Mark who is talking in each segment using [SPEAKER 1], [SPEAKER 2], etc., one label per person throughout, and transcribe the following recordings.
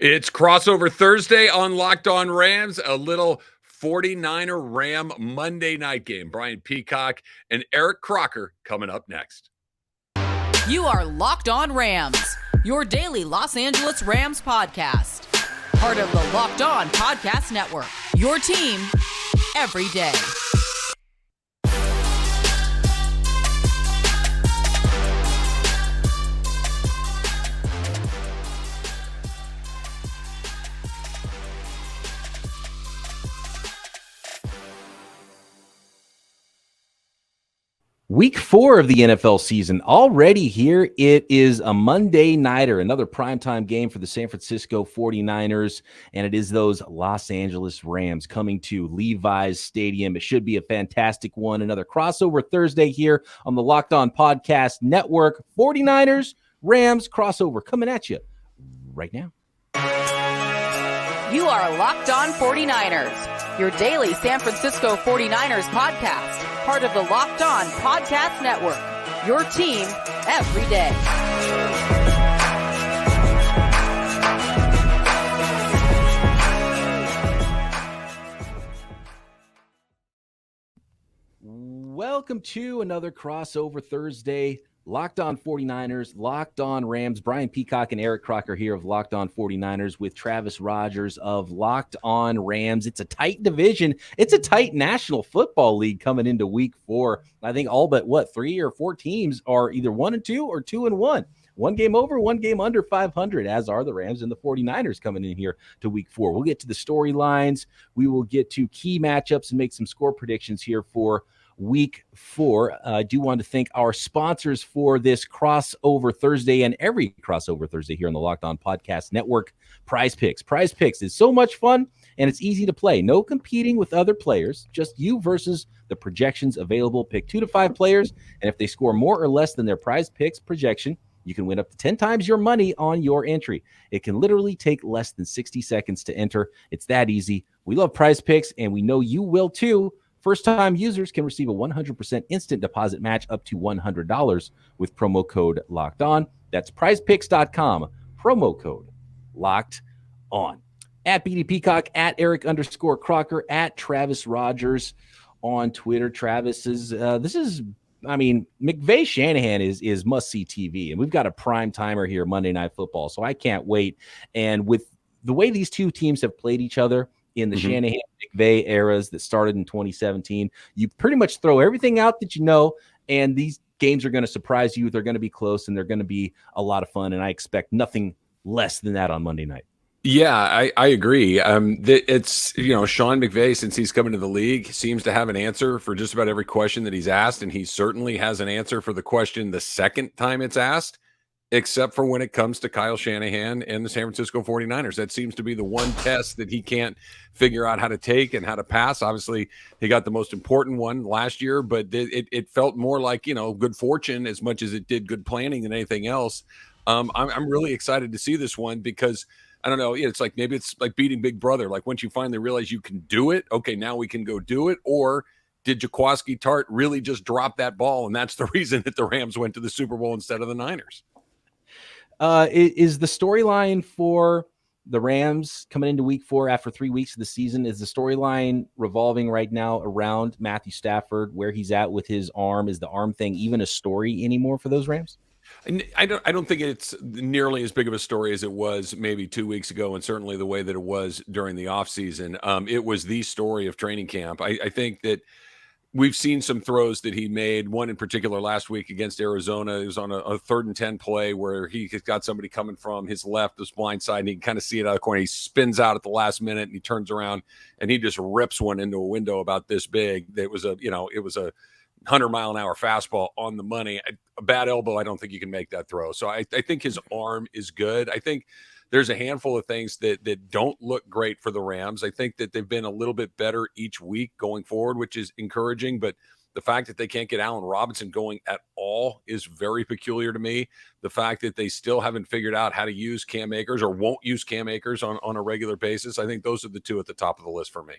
[SPEAKER 1] It's crossover Thursday on Locked On Rams, a little 49er Ram Monday night game. Brian Peacock and Eric Crocker coming up next.
[SPEAKER 2] You are Locked On Rams, your daily Los Angeles Rams podcast. Part of the Locked On Podcast Network, your team every day.
[SPEAKER 3] Week 4 of the NFL season already here. It is a Monday nighter, another primetime game for the San Francisco 49ers, and it is those Los Angeles Rams coming to Levi's Stadium. It should be a fantastic one. Another crossover Thursday here on the Locked On Podcast Network. 49ers, Rams crossover coming at you right now.
[SPEAKER 2] You are Locked On 49ers, your daily San Francisco 49ers podcast. Part of the Locked On Podcast Network, your team every day.
[SPEAKER 3] Welcome to another crossover Thursday. Locked On 49ers, Locked On Rams. Brian Peacock and Eric Crocker here of Locked On 49ers with Travis Rogers of Locked On Rams. It's a tight division. It's a tight National Football League coming into week 4. I think all but 3 or 4 teams are either 1-2 or 2-1. One game over, one game under 500, as are the Rams and the 49ers coming in here to week 4. We'll get to the storylines. We will get to key matchups and make some score predictions here for week 4. I do want to thank our sponsors for this crossover Thursday and every crossover Thursday here on the Locked On Podcast Network. PrizePicks. PrizePicks is so much fun and it's easy to play. No competing with other players, just you versus the projections available. Pick 2 to 5 players, and if they score more or less than their PrizePicks projection, you can win up to 10 times your money on your entry. It can literally take less than 60 seconds to enter. It's that easy. We love PrizePicks, and we know you will too. First-time users can receive a 100% instant deposit match up to $100 with promo code Locked On. That's PrizePicks.com, promo code Locked On. At BD Peacock, at Eric_Crocker, at Travis Rogers on Twitter. Travis is McVay Shanahan is must-see TV, and we've got a prime timer here, Monday Night Football, so I can't wait. And with the way these two teams have played each other in the Shanahan-McVay eras that started in 2017, you pretty much throw everything out that you know, and these games are going to surprise you. They're going to be close, and they're going to be a lot of fun, and I expect nothing less than that on Monday night.
[SPEAKER 1] Yeah, I agree. It's, Sean McVay, since he's come into the league, seems to have an answer for just about every question that he's asked, and he certainly has an answer for the question the second time it's asked, except for when it comes to Kyle Shanahan and the San Francisco 49ers. That seems to be the one test that he can't figure out how to take and how to pass. Obviously, he got the most important one last year, but it felt more like, good fortune as much as it did good planning than anything else. I'm really excited to see this one because I don't know. It's like maybe it's like beating Big Brother. Like once you finally realize you can do it, okay, now we can go do it. Or did Jaquiski Tart really just drop that ball? And that's the reason that the Rams went to the Super Bowl instead of the Niners.
[SPEAKER 3] Is the storyline for the Rams coming into week 4 after 3 weeks of the season, is the storyline revolving right now around Matthew Stafford, where he's at with his arm? Is the arm thing even a story anymore for those Rams?
[SPEAKER 1] I don't think it's nearly as big of a story as it was maybe 2 weeks ago, and certainly the way that it was during the offseason. It was the story of training camp. I think that we've seen some throws that he made, one in particular last week against Arizona. It was on a 3rd and 10 play where he got somebody coming from his left, this blind side, and he can kind of see it out of the corner. He spins out at the last minute, and he turns around, and he just rips one into a window about this big. It was a 100-mile-an-hour fastball on the money. A bad elbow, I don't think you can make that throw. So I think his arm is good. I think there's a handful of things that don't look great for the Rams. I think that they've been a little bit better each week going forward, which is encouraging. But the fact that they can't get Allen Robinson going at all is very peculiar to me. The fact that they still haven't figured out how to use Cam Akers or won't use Cam Akers on a regular basis, I think those are the two at the top of the list for me.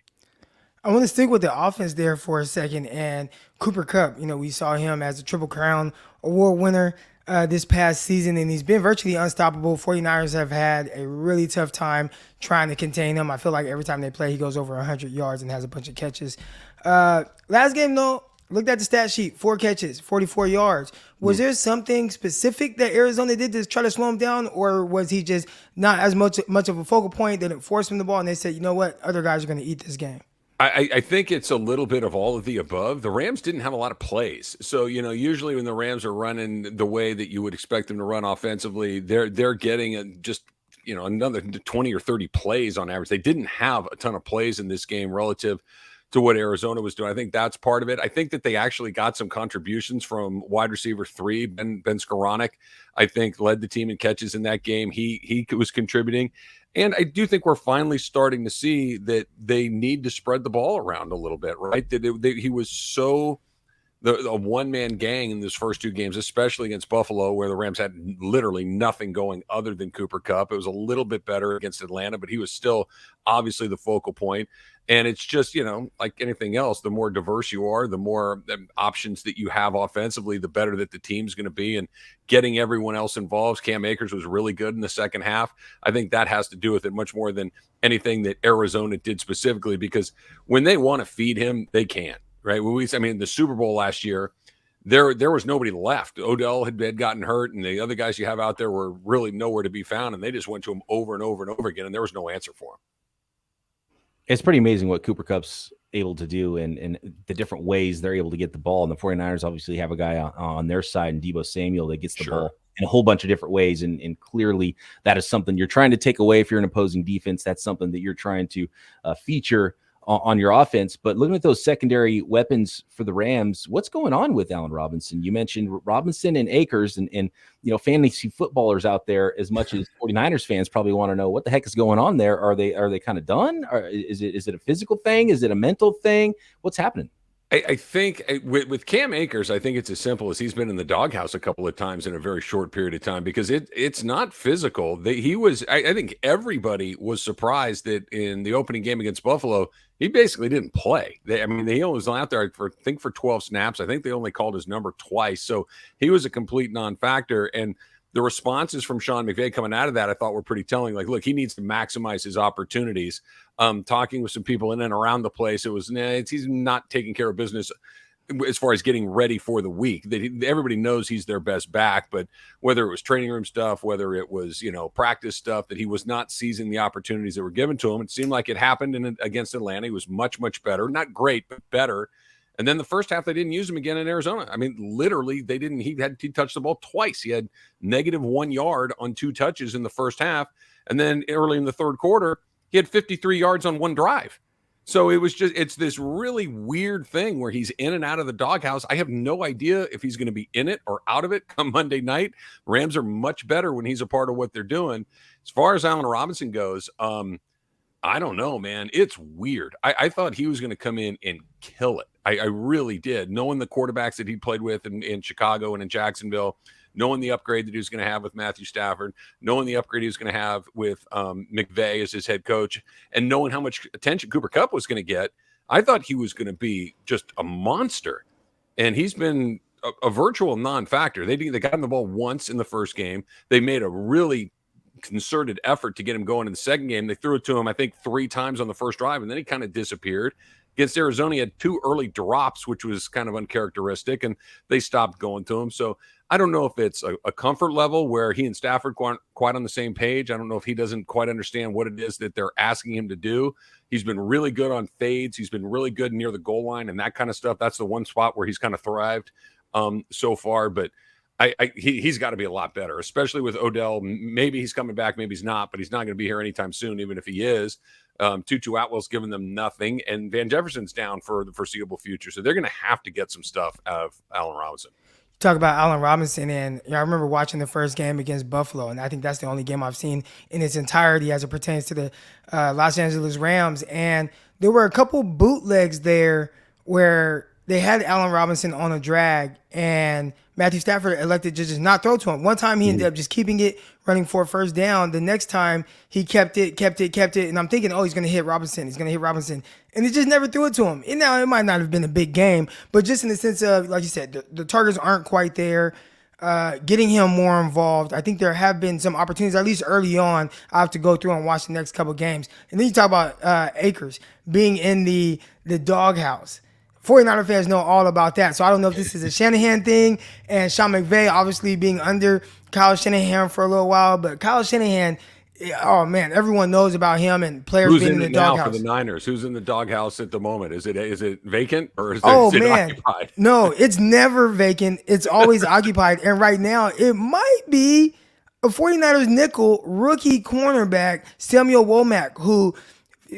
[SPEAKER 4] I want to stick with the offense there for a second. And Cooper Kupp, we saw him as a Triple Crown award winner. this past season, and he's been virtually unstoppable. 49ers have had a really tough time trying to contain him. I feel like every time they play, he goes over 100 yards and has a bunch of catches. Last game, though, looked at the stat sheet, 4 catches, 44 yards. Was there something specific that Arizona did to try to slow him down, or was he just not as much of a focal point that it forced him the ball and they said, you know what, other guys are going to eat this game?
[SPEAKER 1] I think it's a little bit of all of the above. The Rams didn't have a lot of plays. So, usually when the Rams are running the way that you would expect them to run offensively, they're getting just, another 20 or 30 plays on average. They didn't have a ton of plays in this game relative to what Arizona was doing. I think that's part of it. I think that they actually got some contributions from wide receiver 3, Ben Skoranek, I think led the team in catches in that game. He was contributing. And I do think we're finally starting to see that they need to spread the ball around a little bit, right? He was so a one-man gang in those first 2 games, especially against Buffalo, where the Rams had literally nothing going other than Cooper Kupp. It was a little bit better against Atlanta, but he was still obviously the focal point. And it's just, like anything else, the more diverse you are, the more options that you have offensively, the better that the team's going to be. And getting everyone else involved, Cam Akers was really good in the second half. I think that has to do with it much more than anything that Arizona did specifically, because when they want to feed him, they can. Right. The Super Bowl last year, there was nobody left. Odell had gotten hurt, and the other guys you have out there were really nowhere to be found. And they just went to him over and over and over again, and there was no answer for him.
[SPEAKER 3] It's pretty amazing what Cooper Kupp's able to do and the different ways they're able to get the ball. And the 49ers obviously have a guy on their side, and Deebo Samuel, that gets the ball in a whole bunch of different ways. And clearly that is something you're trying to take away if you're an opposing defense. That's something that you're trying to feature on your offense. But looking at those secondary weapons for the Rams, what's going on with Allen Robinson? You mentioned Robinson and Akers, and fantasy footballers out there, as much as 49ers fans probably want to know what the heck is going on there. Are they kind of done? Or is it a physical thing? Is it a mental thing? What's happening?
[SPEAKER 1] I think with Cam Akers, I think it's as simple as he's been in the doghouse a couple of times in a very short period of time, because it's not physical. I think everybody was surprised that in the opening game against Buffalo, he basically didn't play. He only was out there for 12 snaps. I think they only called his number twice. So he was a complete non-factor. And the responses from Sean McVay coming out of that, I thought were pretty telling. Like, look, he needs to maximize his opportunities. Talking with some people in and around the place, it was, he's not taking care of business as far as getting ready for the week. Everybody knows he's their best back, but whether it was training room stuff, whether it was, practice stuff, that he was not seizing the opportunities that were given to him. It seemed like it happened against Atlanta. He was much, much better. Not great, but better. And then the first half, they didn't use him again in Arizona. Literally, they didn't. He touched the ball twice. He had -1 yard on 2 touches in the first half. And then early in the third quarter, he had 53 yards on 1 drive. So it's this really weird thing where he's in and out of the doghouse. I have no idea if he's going to be in it or out of it come Monday night. Rams are much better when he's a part of what they're doing. As far as Allen Robinson goes, I don't know, man. It's weird. I thought he was going to come in and kill it. I really did. Knowing the quarterbacks that he played with in Chicago and in Jacksonville, knowing the upgrade that he was going to have with Matthew Stafford, knowing the upgrade he was going to have with McVay as his head coach, and knowing how much attention Cooper Kupp was going to get, I thought he was going to be just a monster. And he's been a virtual non-factor. They got him the ball once in the first game. They made a really concerted effort to get him going in the second game. They threw it to him, I think, 3 times on the first drive, and then he kind of disappeared. Against Arizona, he had 2 early drops, which was kind of uncharacteristic, and they stopped going to him. So I don't know if it's a comfort level where he and Stafford aren't quite on the same page. I don't know if he doesn't quite understand what it is that they're asking him to do. He's been really good on fades. He's been really good near the goal line and that kind of stuff. That's the one spot where he's kind of thrived so far. But he's got to be a lot better, especially with Odell. Maybe he's coming back, maybe he's not, but he's not going to be here anytime soon, even if he is. Tutu Atwell's given them nothing, and Van Jefferson's down for the foreseeable future. So they're going to have to get some stuff out of Allen Robinson.
[SPEAKER 4] Talk about Allen Robinson, and I remember watching the first game against Buffalo, and I think that's the only game I've seen in its entirety as it pertains to the Los Angeles Rams. And there were a couple bootlegs there where they had Allen Robinson on a drag, and Matthew Stafford elected to just not throw to him. One time he ended up just keeping it, running for a first down. The next time he kept it. And I'm thinking, oh, he's going to hit Robinson. And he just never threw it to him. And now it might not have been a big game, but just in the sense of, like you said, the targets aren't quite there. getting him more involved. I think there have been some opportunities, at least early on. I have to go through and watch the next couple games. And then you talk about Akers being in the doghouse. 49er fans know all about that. So I don't know if this is a Shanahan thing, and Sean McVay obviously being under Kyle Shanahan for a little while. But Kyle Shanahan, oh man, everyone knows about him and players
[SPEAKER 1] Who's
[SPEAKER 4] being
[SPEAKER 1] in
[SPEAKER 4] in
[SPEAKER 1] it
[SPEAKER 4] the
[SPEAKER 1] now
[SPEAKER 4] doghouse.
[SPEAKER 1] for the Niners? Who's in the doghouse at the moment? Is it vacant or is it occupied?
[SPEAKER 4] No, it's never vacant. It's always occupied. And right now, it might be a 49ers nickel rookie cornerback, Samuel Womack, who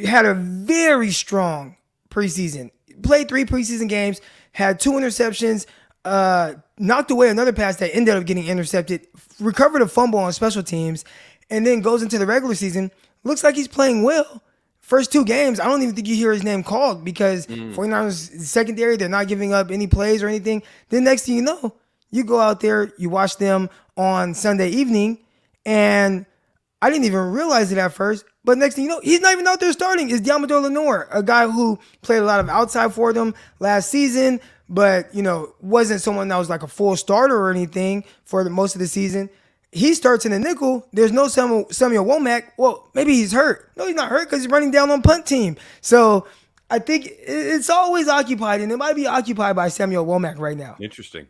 [SPEAKER 4] had a very strong preseason. Played 3 preseason games, had 2 interceptions, knocked away another pass that ended up getting intercepted, recovered a fumble on special teams, and then goes into the regular season. Looks like he's playing well. First 2 games, I don't even think you hear his name called because 49ers secondary, they're not giving up any plays or anything. Then next thing you know, you go out there, you watch them on Sunday evening, and I didn't even realize it at first, but next thing you know, he's not even out there starting. It's Diamador Lenore, a guy who played a lot of outside for them last season, but, wasn't someone that was like a full starter or anything for most of the season. He starts in the nickel. There's no Samuel Womack. Well, maybe he's hurt. No, he's not hurt because he's running down on punt team. So I think it's always occupied, and it might be occupied by Samuel Womack right now.
[SPEAKER 1] Interesting.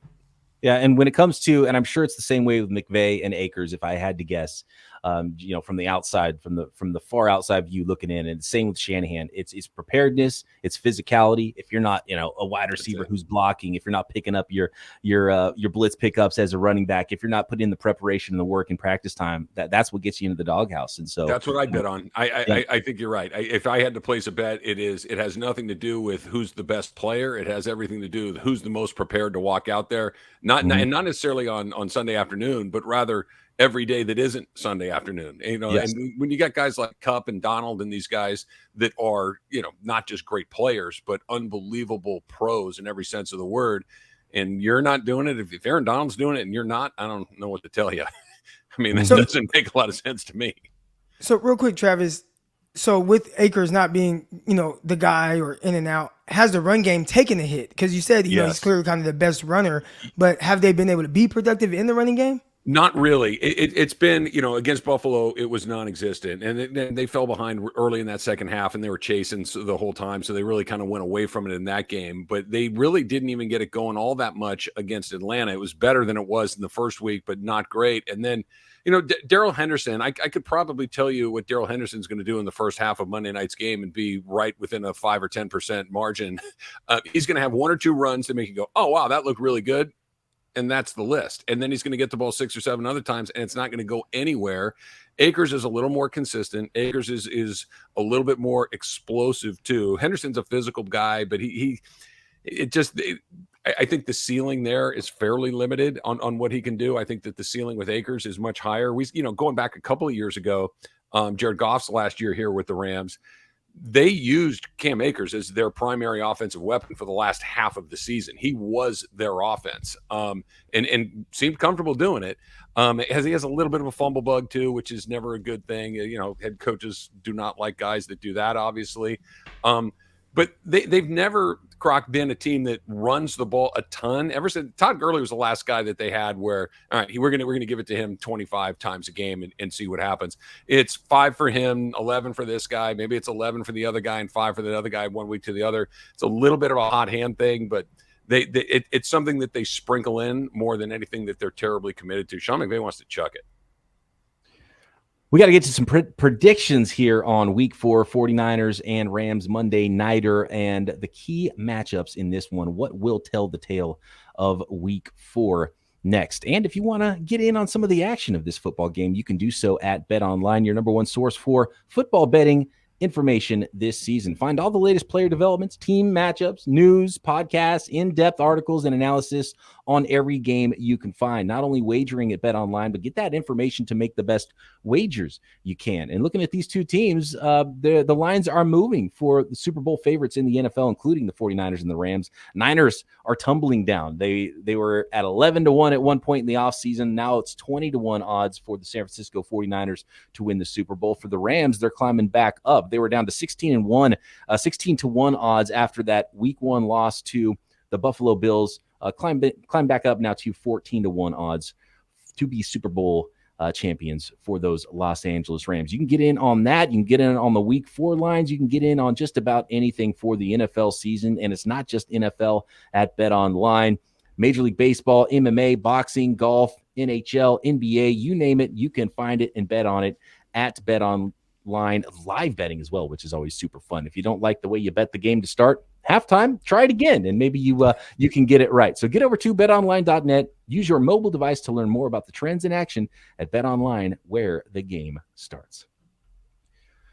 [SPEAKER 3] Yeah, and when it comes to, and I'm sure it's the same way with McVay and Akers, if I had to guess, from the outside, from the far outside view looking in, and same with Shanahan, it's preparedness, it's physicality. If you're not, a wide receiver who's blocking, if you're not picking up your blitz pickups as a running back, if you're not putting in the preparation and the work in practice time, that's what gets you into the doghouse. And so
[SPEAKER 1] that's what I bet on. I think you're right. If I had to place a bet, it has nothing to do with who's the best player. It has everything to do with who's the most prepared to walk out there. And not necessarily on Sunday afternoon, but rather every day that isn't Sunday afternoon.
[SPEAKER 3] Yes.
[SPEAKER 1] And when you got guys like Kupp and Donald and these guys that are, not just great players, but unbelievable pros in every sense of the word, and you're not doing it, if Aaron Donald's doing it and you're not, I don't know what to tell you. I mean, that doesn't make a lot of sense to me.
[SPEAKER 4] So real quick, Travis, so with Akers not being, the guy or in and out, has the run game taken a hit? Because you said, he's clearly kind of the best runner, but have they been able to be productive in the running game?
[SPEAKER 1] Not really. It's been, against Buffalo, it was non-existent. And they fell behind early in that second half, and they were chasing the whole time. So they really kind of went away from it in that game. But they really didn't even get it going all that much against Atlanta. It was better than it was in the first week, but not great. And then, Darrell Henderson, I could probably tell you what Darrell Henderson's going to do in the first half of Monday night's game and be right within a 5 or 10% margin. He's going to have 1 or 2 runs to make you go, oh, wow, that looked really good. And that's the list. And then he's going to get the ball 6 or 7 other times, and it's not going to go anywhere. Akers is a little more consistent. Akers is a little bit more explosive too. Henderson's a physical guy, but I think the ceiling there is fairly limited on what he can do. I think that the ceiling with Akers is much higher. Going back a couple of years ago, Jared Goff's last year here with the Rams, they used Cam Akers as their primary offensive weapon for the last half of the season. He was their offense, and seemed comfortable doing it. He has a little bit of a fumble bug too, which is never a good thing. Head coaches do not like guys that do that, obviously. But they've never, Croc, been a team that runs the ball a ton. Ever since Todd Gurley was the last guy that they had where, all right, we're gonna give it to him 25 times a game and see what happens. It's 5 for him, 11 for this guy. Maybe it's 11 for the other guy and 5 for the other guy 1 week to the other. It's a little bit of a hot hand thing, but it's something that they sprinkle in more than anything that they're terribly committed to. Sean McVay wants to chuck it.
[SPEAKER 3] We got to get to some predictions here on Week 4, 49ers and Rams Monday Nighter, and the key matchups in this one. What will tell the tale of Week 4 next? And if you want to get in on some of the action of this football game, you can do so at BetOnline, your number one source for football betting information this season. Find all the latest player developments, team matchups, news, podcasts, in-depth articles, and analysis on every game you can find. Not only wagering at BetOnline, but get that information to make the best wagers you can. And looking at these two teams, the lines are moving for the Super Bowl favorites in the NFL, including the 49ers and the Rams. Niners are tumbling down. They were at 11-1 at one point in the offseason. Now it's 20-1 odds for the San Francisco 49ers to win the Super Bowl. For the Rams, they're climbing back up. They were down to 16-1, 16-1 odds after that Week 1 loss to the Buffalo Bills climb back up now to 14-1 odds to be Super Bowl champions for those Los Angeles Rams. You can get in on that. You can get in on the week 4 lines. You can get in on just about anything for the NFL season. And it's not just NFL at BetOnline. Major League Baseball, MMA, boxing, golf, NHL, NBA, you name it, you can find it and bet on it at BetOnline. Live betting as well, which is always super fun. If you don't like the way you bet the game to start, halftime, try it again, and maybe you can get it right. So get over to betonline.net. Use your mobile device to learn more about the trends in action at BetOnline, where the game starts.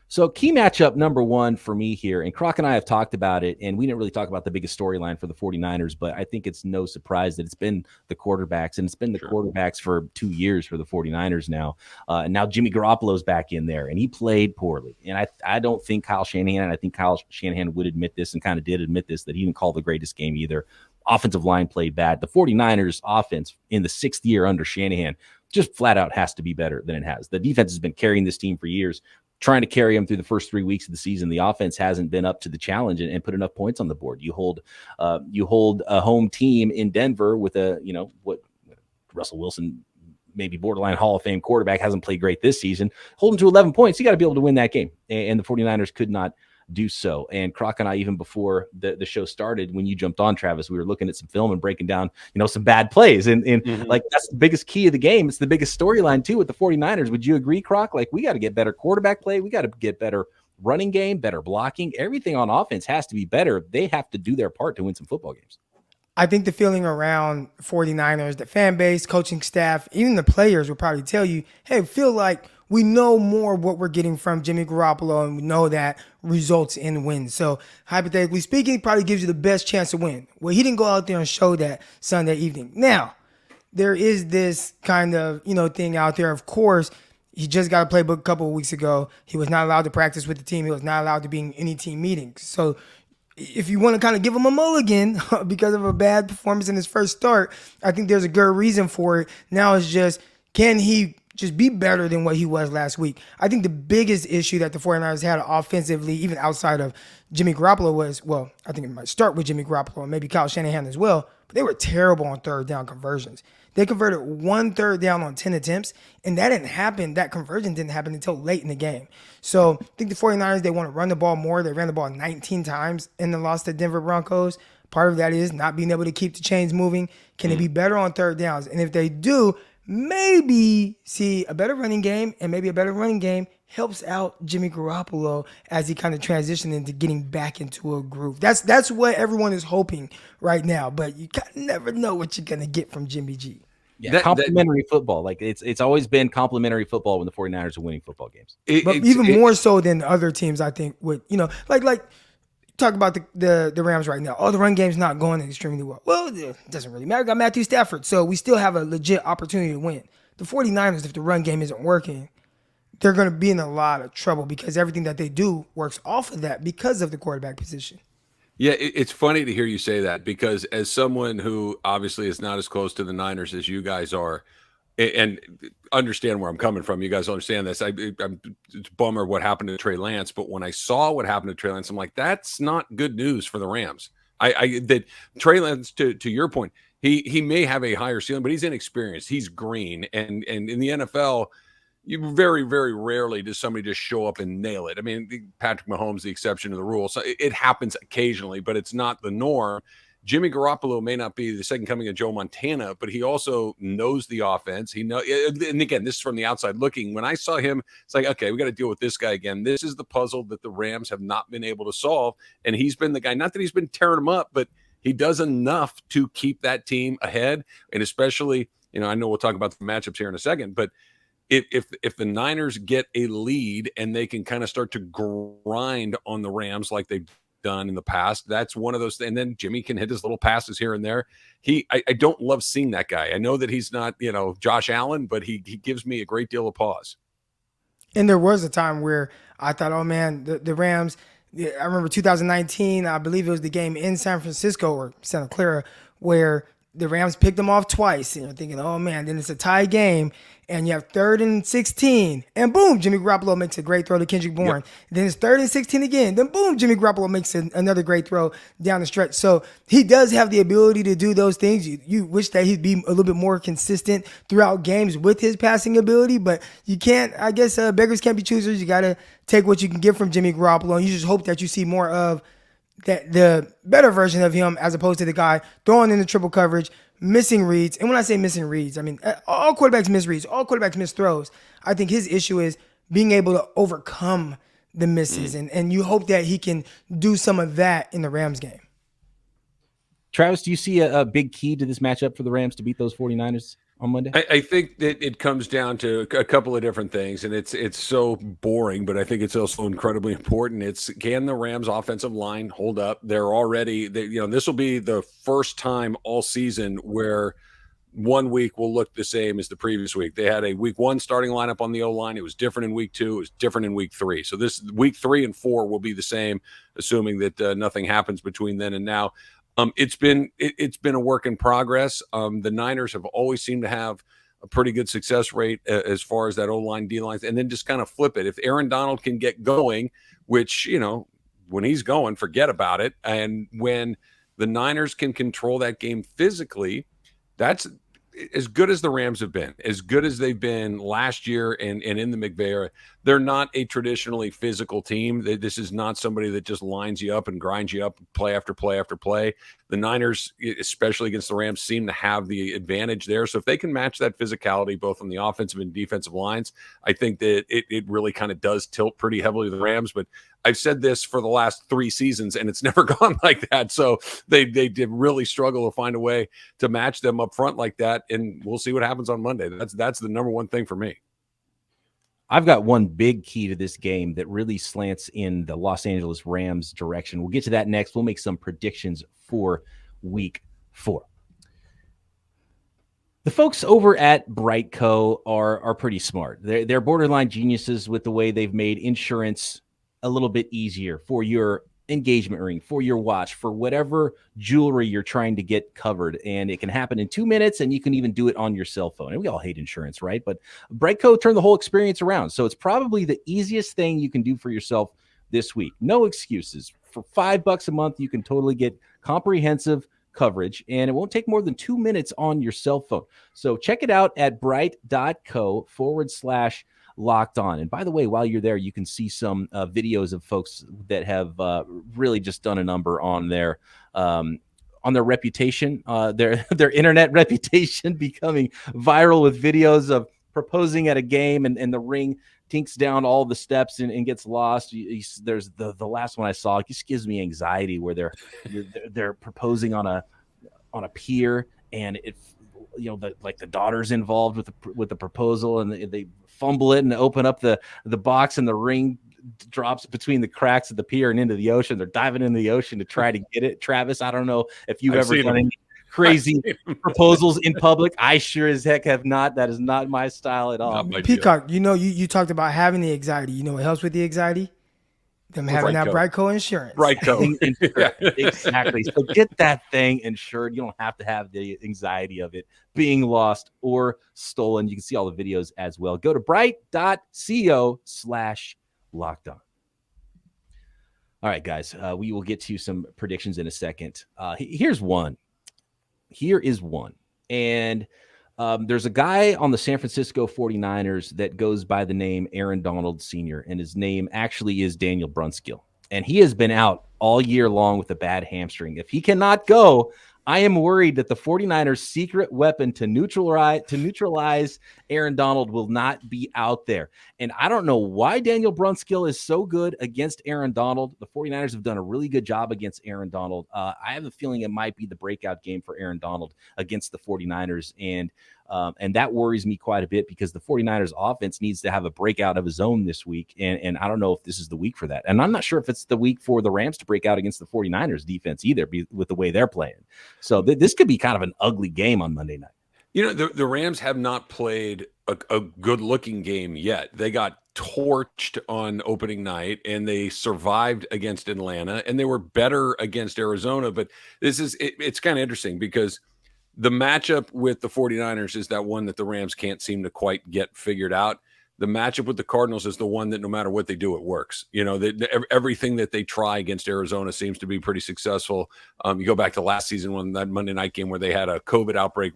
[SPEAKER 3] So key matchup number 1 for me here, and Croc and I have talked about it, and we didn't really talk about the biggest storyline for the 49ers, but I think it's no surprise that it's been the quarterbacks, and it's been the quarterbacks for 2 years for the 49ers now. Now Jimmy Garoppolo's back in there, and he played poorly. And I don't think Kyle Shanahan, and I think Kyle Shanahan would admit this and kind of did admit this, that he didn't call the greatest game either. Offensive line played bad. The 49ers offense in the 6th year under Shanahan just flat out has to be better than it has. The defense has been carrying this team for years, trying to carry them through the first 3 weeks of the season. The offense hasn't been up to the challenge and put enough points on the board. You hold a home team in Denver with what Russell Wilson, maybe borderline Hall of Fame quarterback, hasn't played great this season. Hold them to 11 points. You got to be able to win that game. And the 49ers could not do so. And Croc and I, even before the show started, when you jumped on, Travis, we were looking at some film and breaking down, some bad plays. And like, that's the biggest key of the game. It's the biggest storyline too with the 49ers. Would you agree, Croc? Like, we got to get better quarterback play. We got to get better running game, better blocking. Everything on offense has to be better. They have to do their part to win some football games.
[SPEAKER 4] I think the feeling around 49ers, the fan base, coaching staff, even the players will probably tell you, hey, feel like we know more what we're getting from Jimmy Garoppolo, and we know that results in wins. So hypothetically speaking, probably gives you the best chance to win. Well, he didn't go out there and show that Sunday evening. Now, there is this kind of, thing out there. Of course, he just got a playbook a couple of weeks ago. He was not allowed to practice with the team. He was not allowed to be in any team meetings. So if you want to kind of give him a mulligan because of a bad performance in his first start, I think there's a good reason for it. Now it's just, can he just be better than what he was last week? I think the biggest issue that the 49ers had offensively, even outside of Jimmy Garoppolo, was, well, I think it might start with Jimmy Garoppolo and maybe Kyle Shanahan as well, but they were terrible on third down conversions. They converted 1 third down on 10 attempts, and that conversion didn't happen until late in the game. So I think the 49ers, they want to run the ball more. They ran the ball 19 times in the loss to Denver Broncos. Part of that is not being able to keep the chains moving. Can they be better on third downs? And if they do, maybe see a better running game, and maybe a better running game helps out Jimmy Garoppolo as he kind of transitioned into getting back into a groove. That's what everyone is hoping right now, but you kind of never know what you're going to get from Jimmy G.
[SPEAKER 3] Yeah, complimentary football. Like, it's always been complimentary football when the 49ers are winning football games.
[SPEAKER 4] But even more so than other teams, I think, would, like talk about the Rams right now. Oh, the run game's not going extremely well. Well, it doesn't really matter. We got Matthew Stafford, so we still have a legit opportunity to win. The 49ers, if the run game isn't working, they're going to be in a lot of trouble because everything that they do works off of that because of the quarterback position.
[SPEAKER 1] Yeah, it's funny to hear you say that, because as someone who obviously is not as close to the Niners as you guys are, and understand where I'm coming from, you guys understand this. It's a bummer what happened to Trey Lance, but when I saw what happened to Trey Lance, I'm like, that's not good news for the Rams. That Trey Lance, to your point, he may have a higher ceiling, but he's inexperienced. He's green, and in the NFL, you very, very rarely does somebody just show up and nail it. I mean, Patrick Mahomes, the exception to the rule. So it happens occasionally, but it's not the norm. Jimmy Garoppolo may not be the second coming of Joe Montana, but he also knows the offense. And again, this is from the outside looking. When I saw him, it's like, okay, we got to deal with this guy again. This is the puzzle that the Rams have not been able to solve. And he's been the guy, not that he's been tearing them up, but he does enough to keep that team ahead. And especially, I know we'll talk about the matchups here in a second, but if the Niners get a lead and they can kind of start to grind on the Rams like they've done in the past, that's one of those. And then Jimmy can hit his little passes here and there. I don't love seeing that guy. I know that he's not, Josh Allen, but he gives me a great deal of pause.
[SPEAKER 4] And there was a time where I thought, oh man, the Rams, I remember 2019, I believe it was the game in San Francisco or Santa Clara, where the Rams picked them off twice, and you're thinking, oh man, then it's a tie game, and you have 3rd and 16, and boom, Jimmy Garoppolo makes a great throw to Kendrick Bourne. Yep. Then it's 3rd and 16 again, then boom, Jimmy Garoppolo makes another great throw down the stretch. So he does have the ability to do those things. You wish that he'd be a little bit more consistent throughout games with his passing ability, but you can't, I guess, beggars can't be choosers. You got to take what you can get from Jimmy Garoppolo, and you just hope that you see more of that, the better version of him, as opposed to the guy throwing in the triple coverage, missing reads. And when I say missing reads, I mean all quarterbacks miss reads, all quarterbacks miss throws. I think his issue is being able to overcome the misses, and you hope that he can do some of that in the Rams game.
[SPEAKER 3] Travis, do you see a big key to this matchup for the Rams to beat those 49ers on Monday?
[SPEAKER 1] I think that it comes down to a couple of different things, and it's so boring, but I think it's also incredibly important. It's, can the Rams offensive line hold up? They're already, this will be the first time all season where one week will look the same as the previous week. They had a week 1 starting lineup on the O-line. It was different in week 2. It was different in week 3. So this week 3 and 4 will be the same, assuming that nothing happens between then and now. It's been a work in progress. The Niners have always seemed to have a pretty good success rate as far as that O-line, D-line, and then just kind of flip it. If Aaron Donald can get going, which, when he's going, forget about it. And when the Niners can control that game physically, that's as good as the Rams have been, as good as they've been last year and in the McVay era. They're not a traditionally physical team. This is not somebody that just lines you up and grinds you up play after play after play. The Niners, especially against the Rams, seem to have the advantage there. So if they can match that physicality both on the offensive and defensive lines, I think that it really kind of does tilt pretty heavily to the Rams. But I've said this for the last 3 seasons, and it's never gone like that. So they did really struggle to find a way to match them up front like that, and we'll see what happens on Monday. That's the number one thing for me.
[SPEAKER 3] I've got one big key to this game that really slants in the Los Angeles Rams direction. We'll get to that next. We'll make some predictions for week 4. The folks over at BriteCo are pretty smart. They're borderline geniuses with the way they've made insurance a little bit easier for your engagement ring, for your watch, for whatever jewelry you're trying to get covered. And it can happen in 2 minutes, and you can even do it on your cell phone. And we all hate insurance, right? But BriteCo turned the whole experience around. So it's probably the easiest thing you can do for yourself this week. No excuses. For $5 a month, you can totally get comprehensive coverage, and it won't take more than 2 minutes on your cell phone. So check it out at brite.co/LockedOn. And by the way, while you're there, you can see some videos of folks that have really just done a number on their reputation, their internet reputation, becoming viral with videos of proposing at a game, and the ring tinks down all the steps and gets lost. There's the last one I saw. It just gives me anxiety, where they're proposing on a pier, and it, the daughter's involved with the proposal, and they fumble it and open up the box, and the ring drops between the cracks of the pier and into the ocean. They're diving into the ocean to try to get it. Travis, I don't know if you've ever done any crazy proposals in public. I sure as heck have not. That is not my style at all.
[SPEAKER 4] Peacock, you talked about having the anxiety. You know what helps with the anxiety? Them having that BriteCo insurance.
[SPEAKER 1] BriteCo.
[SPEAKER 3] Exactly. So get that thing insured. You don't have to have the anxiety of it being lost or stolen. You can see all the videos as well. Go to brite.co/LockedOn. All right, guys, we will get to some predictions in a second. Here is one. And there's a guy on the San Francisco 49ers that goes by the name Aaron Donald Sr., and his name actually is Daniel Brunskill. And he has been out all year long with a bad hamstring. If he cannot go, I am worried that the 49ers' secret weapon to neutralize Aaron Donald will not be out there. And I don't know why Daniel Brunskill is so good against Aaron Donald. The 49ers have done a really good job against Aaron Donald. I have a feeling it might be the breakout game for Aaron Donald against the 49ers. And that worries me quite a bit, because the 49ers offense needs to have a breakout of his own this week. And I don't know if this is the week for that. And I'm not sure if it's the week for the Rams to break out against the 49ers defense either, with the way they're playing. So this could be kind of an ugly game on Monday night.
[SPEAKER 1] The Rams have not played a good-looking game yet. They got torched on opening night, and they survived against Atlanta, and they were better against Arizona. But it's kind of interesting, because The matchup with the 49ers is that one that the Rams can't seem to quite get figured out. The matchup with the Cardinals is the one that no matter what they do, it works. Everything that they try against Arizona seems to be pretty successful. You go back to last season when that Monday night game where they had a COVID outbreak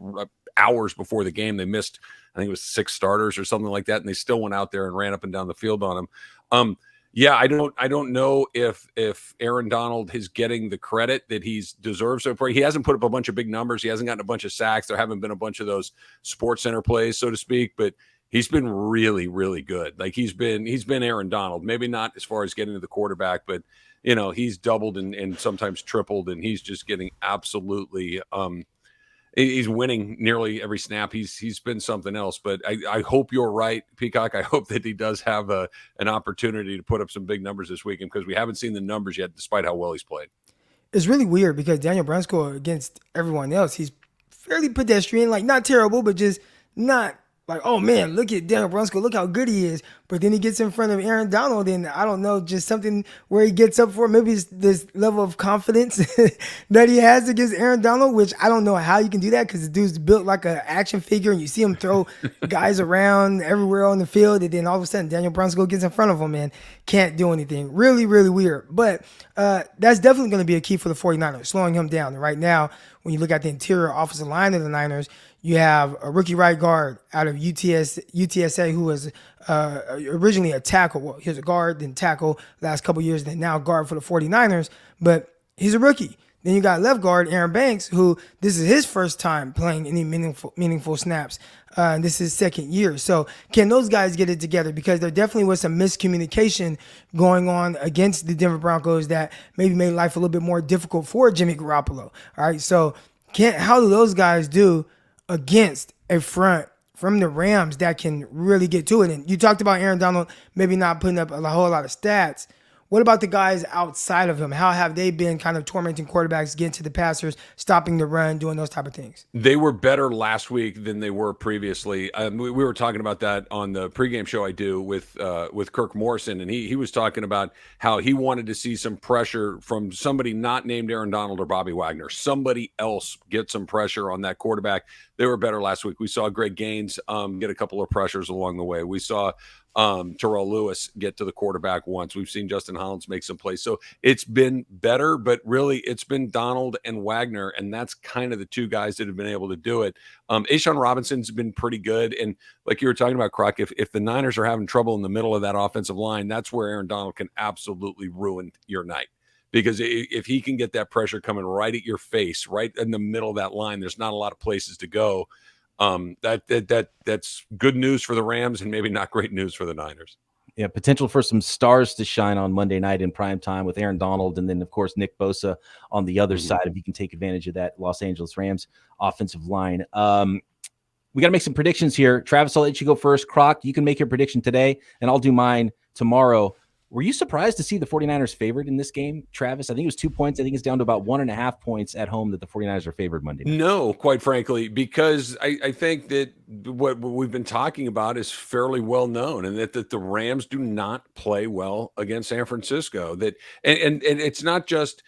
[SPEAKER 1] hours before the game. They missed, I think it was 6 starters or something like that, and they still went out there and ran up and down the field on them. Yeah, I don't know if Aaron Donald is getting the credit that he's deserved so far. He hasn't put up a bunch of big numbers. He hasn't gotten a bunch of sacks. There haven't been a bunch of those Sports Center plays, so to speak, but he's been really, really good. Like he's been Aaron Donald. Maybe not as far as getting to the quarterback, but he's doubled and sometimes tripled, and he's just getting absolutely he's winning nearly every snap. He's been something else. But I hope you're right, Peacock. I hope that he does have an opportunity to put up some big numbers this weekend, because we haven't seen the numbers yet, despite how well he's played.
[SPEAKER 4] It's really weird because Daniel Brunskill, against everyone else, he's fairly pedestrian, like not terrible, but just not like, oh man, look at Daniel Brunskill, look how good he is. But then he gets in front of Aaron Donald, and I don't know, just something where he gets up for, maybe it's this level of confidence that he has against Aaron Donald, which I don't know how you can do that, because the dude's built like an action figure, and you see him throw guys around everywhere on the field, and then all of a sudden Daniel Brunskill gets in front of him and can't do anything. Really, really weird. But that's definitely going to be a key for the 49ers, slowing him down. And right now, when you look at the interior offensive line of the Niners, you have a rookie right guard out of UTSA who was originally a tackle. Well, he was a guard, then tackle last couple years, then now guard for the 49ers. But he's a rookie. Then you got left guard Aaron Banks, who this is his first time playing any meaningful snaps. This is his second year. So can those guys get it together? Because there definitely was some miscommunication going on against the Denver Broncos that maybe made life a little bit more difficult for Jimmy Garoppolo. All right, so how do those guys do against a front from the Rams that can really get to it? And you talked about Aaron Donald maybe not putting up a whole lot of stats. What about the guys outside of him? How have they been kind of tormenting quarterbacks, getting to the passers, stopping the run, doing those type of things?
[SPEAKER 1] They were better last week than they were previously. We were talking about that on the pregame show I do with Kirk Morrison, and he was talking about how he wanted to see some pressure from somebody not named Aaron Donald or Bobby Wagner. Somebody else get some pressure on that quarterback. They were better last week. We saw Greg Gaines get a couple of pressures along the way. We saw Terrell Lewis get to the quarterback once. We've seen Justin Hollins make some plays. So it's been better, but really it's been Donald and Wagner, and that's kind of the two guys that have been able to do it. A'Shaun Robinson's been pretty good. And like you were talking about, Croc, if the Niners are having trouble in the middle of that offensive line, that's where Aaron Donald can absolutely ruin your night. Because if he can get that pressure coming right at your face, right in the middle of that line, there's not a lot of places to go. That's good news for the Rams and maybe not great news for the Niners.
[SPEAKER 3] Yeah, potential for some stars to shine on Monday night in prime time with Aaron Donald, and then of course Nick Bosa on the other side, if you can take advantage of that Los Angeles Rams offensive line. We got to make some predictions here. Travis, I'll let you go first. Croc, you can make your prediction today, and I'll do mine tomorrow. Were you surprised to see the 49ers favored in this game, Travis? I think it was 2 points. I think it's down to about 1.5 points at home that the 49ers are favored Monday night.
[SPEAKER 1] No, quite frankly, because I think that what we've been talking about is fairly well known, and that the Rams do not play well against San Francisco. That and it's not just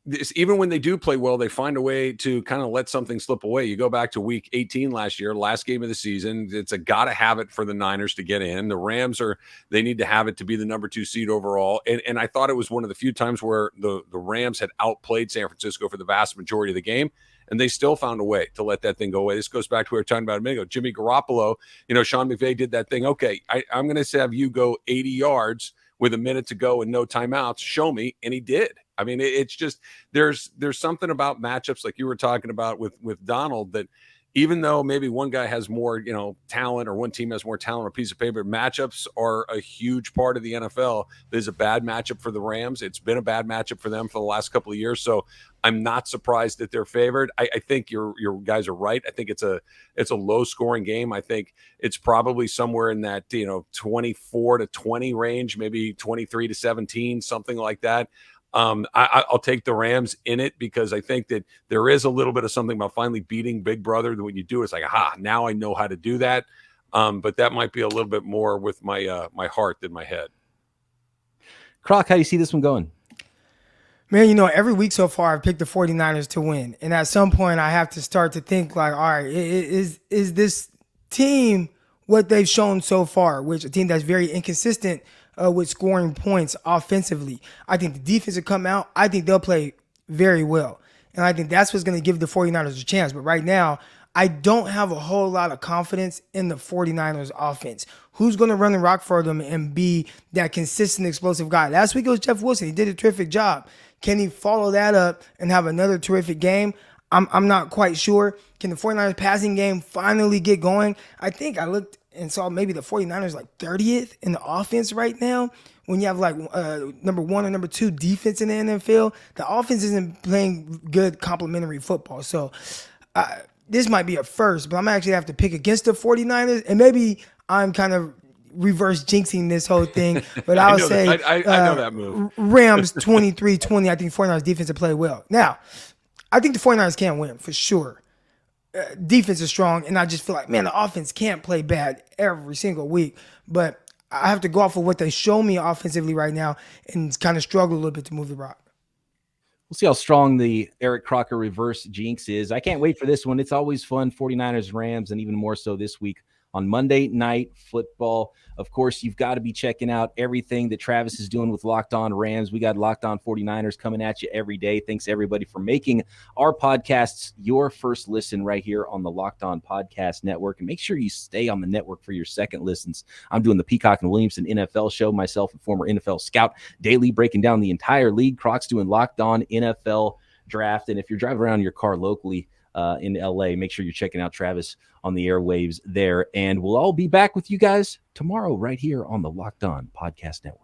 [SPEAKER 1] this, even when they do play well, they find a way to kind of let something slip away. You go back to week 18 last year, last game of the season. It's a gotta have it for the Niners to get in. The Rams they need to have it to be the number 2 seed overall. And I thought it was one of the few times where the Rams had outplayed San Francisco for the vast majority of the game, and they still found a way to let that thing go away. This goes back to what we were talking about a minute ago. Jimmy Garoppolo, Sean McVay did that thing. Okay, I'm going to have you go 80 yards with a minute to go and no timeouts. Show me. And he did. I mean, it's just there's something about matchups like you were talking about with Donald, that even though maybe one guy has more, talent, or one team has more talent on a piece of paper, matchups are a huge part of the NFL. There's a bad matchup for the Rams. It's been a bad matchup for them for the last couple of years. So I'm not surprised that they're favored. I think your guys are right. I think it's a low scoring game. I think it's probably somewhere in that 24-20 range, maybe 23-17, something like that. I'll take the Rams in it, because I think that there is a little bit of something about finally beating Big Brother that when you do, it's like, aha, now I know how to do that. But that might be a little bit more with my heart than my head.
[SPEAKER 3] Croc, how do you see this one going?
[SPEAKER 4] Man, every week so far I've picked the 49ers to win. And at some point I have to start to think like, all right, is this team what they've shown so far, which a team that's very inconsistent with scoring points offensively. I think the defense will come out. I think they'll play very well. And I think that's what's going to give the 49ers a chance. But right now, I don't have a whole lot of confidence in the 49ers offense. Who's going to run the rock for them and be that consistent, explosive guy? Last week it was Jeff Wilson. He did a terrific job. Can he follow that up and have another terrific game? I'm not quite sure. Can the 49ers passing game finally get going? I think I looked and saw maybe the 49ers like 30th in the offense right now. When you have like number 1 or number 2 defense in the NFL, the offense isn't playing good complementary football. So this might be a first, but I'm actually have to pick against the 49ers. And maybe I'm kind of reverse jinxing this whole thing, but I'll say
[SPEAKER 1] I know that move.
[SPEAKER 4] Rams 23-20. I think 49ers defense will play well. Now, I think the 49ers can win for sure. Defense is strong, and I just feel like, man, the offense can't play bad every single week. But I have to go off of what they show me offensively right now and kind of struggle a little bit to move the rock.
[SPEAKER 3] We'll see how strong the Eric Crocker reverse jinx is. I can't wait for this one. It's always fun, 49ers, Rams, and even more so this week on Monday Night Football. Of course, you've got to be checking out everything that Travis is doing with Locked On Rams. We got Locked On 49ers coming at you every day. Thanks, everybody, for making our podcasts your first listen right here on the Locked On Podcast Network. And make sure you stay on the network for your second listens. I'm doing the Peacock and Williamson NFL show, myself, a former NFL scout, daily breaking down the entire league. Croc's doing Locked On NFL Draft. And if you're driving around in your car locally, in LA, make sure you're checking out Travis on the airwaves there. And we'll all be back with you guys tomorrow right here on the Locked On Podcast Network.